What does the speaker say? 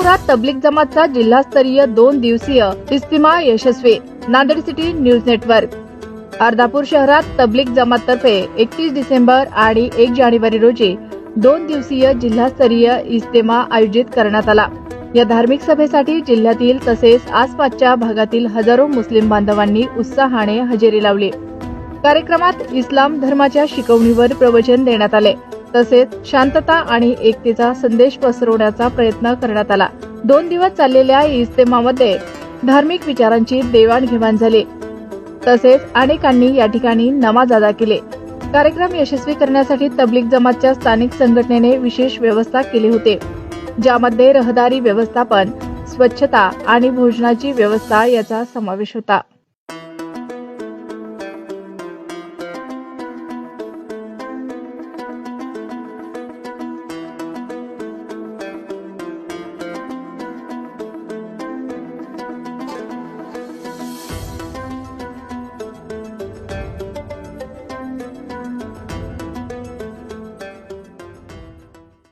अर्धापुरात तबलीग जमातचा जिल्हास्तरीय 2 दिवसीय इज्तिमा यशस्वी. Nanded city news network. Ardhapur शहरात तबलीग जमाततर्फे 31 डिसेंबर आणि 1 जानेवारी रोजी 2 दिवसीय जिल्हास्तरीय इज्तिमा आयोजित करण्यात आला. या धार्मिक सभेसाठी जिल्ह्यातील तसेच आसपासच्या भागातील हजारो मुस्लिम बांधवांनी उत्साहाने हजेरी लावली. कार्यक्रमात इस्लाम धर्माच्या शिकवणीवर प्रवचन देण्यात आले. तसेच शांतता आणि एकतेचा संदेश पसरवण्याचा प्रयत्न करण्यात आला. 2 दिवस चाललेल्या इज्तिमामध्ये धार्मिक विचारांची देवाणघेवाण झाली. तसेच अनेकांनी या ठिकाणी नमाज अदा केले. कार्यक्रम यशस्वी करण्यासाठी तबलीग जमातच्या स्थानिक संघटनेने विशेष व्यवस्था केली होती, ज्यामध्ये रहदारी व्यवस्थापन, स्वच्छता आणि भोजनाची व्यवस्था याचा समावेश होता.